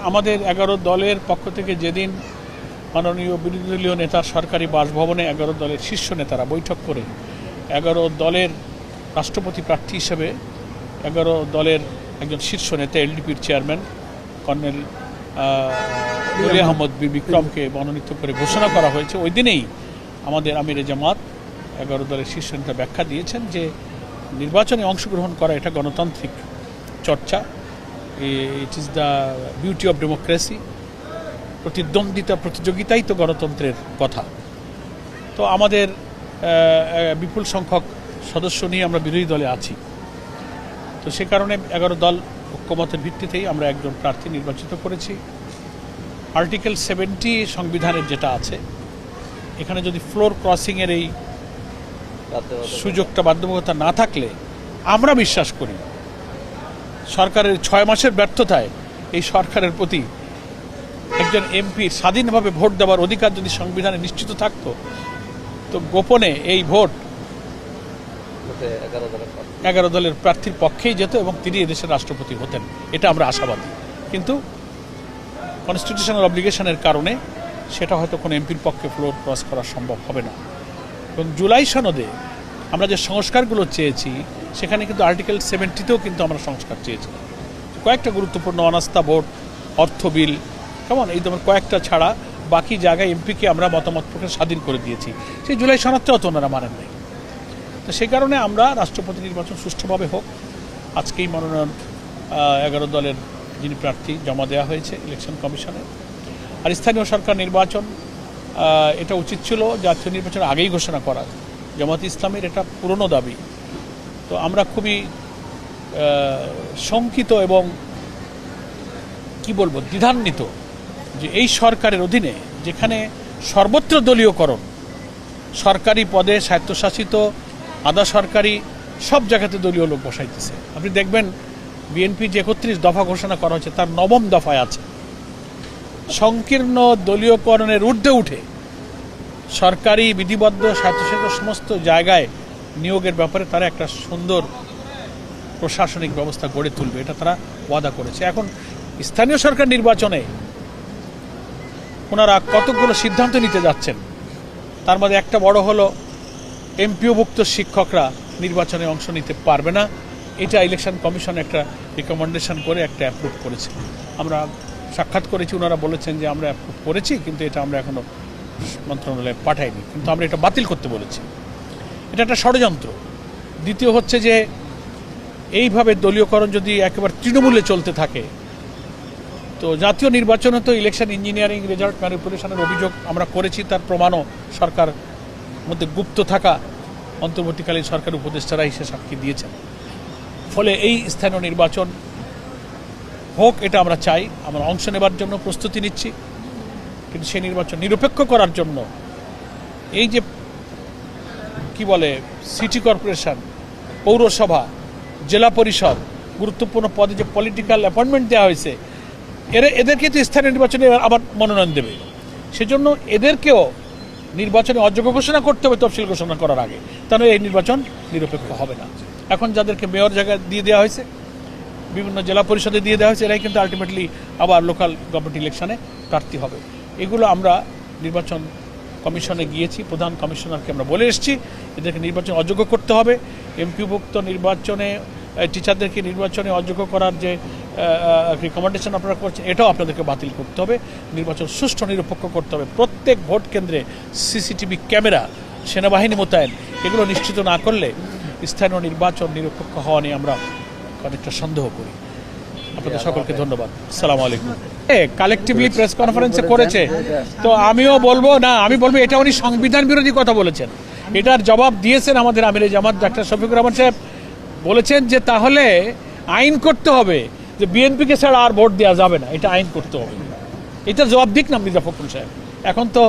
আমাদের 11 দলের পক্ষ থেকে যেদিন মাননীয় বিরোধী দলীয় নেতার সরকারি বাসভবনে 11 দলের শীর্ষ নেতারা বৈঠক করে 11 দলের রাষ্ট্রপতি প্রার্থী হিসেবে 11 দলের একজন শীর্ষ নেতা এলডিপির চেয়ারম্যান কর্নেল ওলি আহমদ বিক্রমকে মনোনীত করে ঘোষণা করা হয়েছে, ওই দিনেই আমাদের আমিরে জামাত 11 দলের শীর্ষ নেতা ব্যাখ্যা দিয়েছেন যে নির্বাচনে অংশগ্রহণ করা এটা গণতান্ত্রিক চর্চা, it is the beauty of democracy. প্রতিযোগিতাই তো গণতন্ত্রের কথা। তো আমাদের বিপুল সংখ্যক সদস্য নিয়ে আমরা বিরোধী দলে আছি, তো সে কারণে 11 দল ঐক্যমতের ভিত্তিতেই আমরা একজন প্রার্থী নির্বাচিত করেছি। আর্টিকেল 70 সংবিধানের যেটা আছে, এখানে যদি ফ্লোর ক্রসিংয়ের এই সুযোগটা বাধ্যবাধকতা না থাকলে আমরা বিশ্বাস করি সরকারের 6 মাসের ব্যর্থতায় এই সরকারের প্রতি একজন এমপির স্বাধীনভাবে ভোট দেওয়ার অধিকার যদি সংবিধানে নিশ্চিত থাকতো, তো গোপনে এই ভোট 11 দলের প্রার্থীর পক্ষেই যেত এবং তিনি এদেশের রাষ্ট্রপতি হতেন, এটা আমরা আশাবাদী। কিন্তু কনস্টিটিউশনাল অব্লিগেশনের কারণে সেটা হয়তো কোনো এমপির পক্ষে ফ্লোর ক্রস করা সম্ভব হবে না। এবং জুলাই সনদে আমরা যে সংস্কারগুলো চেয়েছি সেখানে কিন্তু আর্টিকেল 70তেও কিন্তু আমরা সংস্কার চেয়েছি। কয়েকটা গুরুত্বপূর্ণ অনাস্থা ভোট, অর্থ বিল, কেমন এই ধরনের কয়েকটা ছাড়া বাকি জায়গায় এমপিকে আমরা মতামত প্রকাশ স্বাধীন করে দিয়েছি। সেই জুলাই সনদটাও তো ওনারা মানেন নাই। তো সেই কারণে আমরা রাষ্ট্রপতি নির্বাচন সুষ্ঠুভাবে হোক, আজকেই মনোনয়ন 11 দলের যিনি প্রার্থী জমা দেওয়া হয়েছে ইলেকশন কমিশনে। আর স্থানীয় সরকার নির্বাচন এটা উচিত ছিল জাতীয় নির্বাচন আগেই ঘোষণা করা, জামাত ইসলামের এটা পুরনো দাবি। তো আমরা খুবই শঙ্কিত এবং কি বলবো দ্বিধান্বিত যে এই সরকারের অধীনে যেখানে সর্বত্র দলীয়করণ, সরকারি পদে স্বায়ত্তশাসিত আধা সরকারি সব জায়গাতে দলীয় লোক বসাইতেছে। আপনি দেখবেন বিএনপি যে 31 দফা ঘোষণা করা হয়েছে তার 9ম দফায় আছে সংকীর্ণ দলীয়করণের ঊর্ধ্বে উঠে সরকারি বিধিবদ্ধ স্বায়ত্তশাসিত সমস্ত জায়গায় নিয়োগের ব্যাপারে তারা একটা সুন্দর প্রশাসনিক ব্যবস্থা গড়ে তুলবে, এটা তারা ওয়াদা করেছে। এখন স্থানীয় সরকার নির্বাচনে ওনারা কতগুলো সিদ্ধান্ত নিতে যাচ্ছেন, তার মধ্যে একটা বড় হলো এমপিওভুক্ত শিক্ষকরা নির্বাচনে অংশ নিতে পারবে না। এটা ইলেকশন কমিশন একটা রিকমেন্ডেশন করে একটা অ্যাপ্রুভ করেছে। আমরা সাক্ষাৎ করেছি, ওনারা বলেছেন যে আমরা অ্যাপ্রুভ করেছি কিন্তু এটা আমরা এখনও মন্ত্রণালয়ে পাঠাইনি, কিন্তু আমরা এটা বাতিল করতে বলেছি। এটা একটা ষড়যন্ত্র। দ্বিতীয় হচ্ছে যে এইভাবে দলীয়করণ যদি একেবারে তৃণমূলে চলতে থাকে, তো জাতীয় নির্বাচনে তো ইলেকশন ইঞ্জিনিয়ারিং রেজাল্ট ম্যানিপুলেশনের অভিযোগ আমরা করেছি, তার প্রমাণও সরকার মধ্যে গুপ্ত থাকা অন্তর্বর্তীকালীন সরকার উপদেষ্টারা হিসেবে সাক্ষী দিয়েছেন। ফলে এই স্থানীয় নির্বাচন হোক, এটা আমরা চাই, আমরা অংশ নেবার জন্য প্রস্তুতি নিচ্ছি। কিন্তু সেই নির্বাচন নিরপেক্ষ করার জন্য এই যে কি বলে সিটি কর্পোরেশন, পৌরসভা, জেলা পরিষদ গুরুত্বপূর্ণ পদে যে পলিটিক্যাল অ্যাপয়েন্টমেন্ট দেওয়া হয়েছে, এদেরকে তো স্থানীয় নির্বাচনে আবার মনোনয়ন দেবে, সেজন্য এদেরকেও নির্বাচনে অযোগ্য ঘোষণা করতে হবে তফসিল ঘোষণা করার আগে, তাহলে এই নির্বাচন নিরপেক্ষ হবে না। এখন যাদেরকে মেয়র জায়গায় দিয়ে দেওয়া হয়েছে, বিভিন্ন জেলা পরিষদে দিয়ে দেওয়া হয়েছে, এরাই কিন্তু আলটিমেটলি আবার লোকাল গভর্নমেন্ট ইলেকশনে প্রার্থী হবে। এগুলো আমরা নির্বাচন কমিশনে গিয়েছি, প্রধান কমিশনারকে আমরা বলে এসেছি এদেরকে নির্বাচন অযোগ্য করতে হবে। এমপিভুক্ত নির্বাচনে টিচারদেরকে নির্বাচনে অযোগ্য করার যে রিকমেন্ডেশন আপনারা করছেন, এটাও আপনাদেরকে বাতিল করতে হবে। নির্বাচন সুষ্ঠু নিরপেক্ষ করতে হবে। প্রত্যেক ভোট কেন্দ্রে সিসিটিভি ক্যামেরা, সেনাবাহিনী মোতায়েন, এগুলো নিশ্চিত না করলে স্থানীয় নির্বাচন নিরপেক্ষ হওয়া নিয়ে আমরা অনেকটা সন্দেহ করি। আপনাদের সকলকে ধন্যবাদ। আসসালামু আলাইকুম। কালেকটিভলি প্রেস কনফারেন্সে করেছে, তো আমিও বলবো না, আমি বলবো এটা উনি সংবিধান বিরোধী কথা বলেছেন। এটার জবাব দিয়েছেন আমাদের আমিরে জামাত ডাক্তার শফিকুর রহমান সাহেব, বলেছেন যে তাহলে আইন করতে হবে যে বিএনপিকে ছাড়া আর ভোট দেওয়া যাবে না, এটা আইন করতে হবে। এটা জবাব দিক না মির্জা ফখরুল সাহেব। এখন তো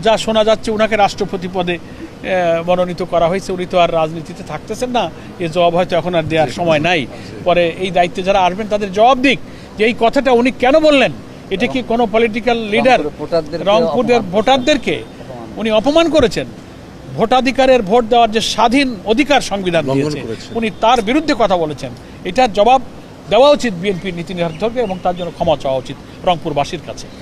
যা শোনা যাচ্ছে ওনাকে রাষ্ট্রপতি পদে মনোনীত করা হয়েছে, উনি তো আর রাজনীতিতে থাকতেছেন না, এই জবাব হয়তো এখন আর দেওয়ার সময় নাই। পরে এই দায়িত্বে যারা আসবেন তাদের জবাব দিক যে এই কথাটা উনি কেন বললেন। এটা কি কোনো পলিটিক্যাল লিডার রংপুরের ভোটারদেরকে উনি অপমান করেছেন? ভোটাধিকারের ভোট দেওয়ার যে স্বাধীন অধিকার সংবিধান দিয়েছে, উনি তার বিরুদ্ধে কথা বলেছেন। এটার জবাব দেওয়া উচিত বিএনপির নীতি নির্ধারকদের এবং তার জন্য ক্ষমা চাওয়া উচিত রংপুরবাসীর কাছে।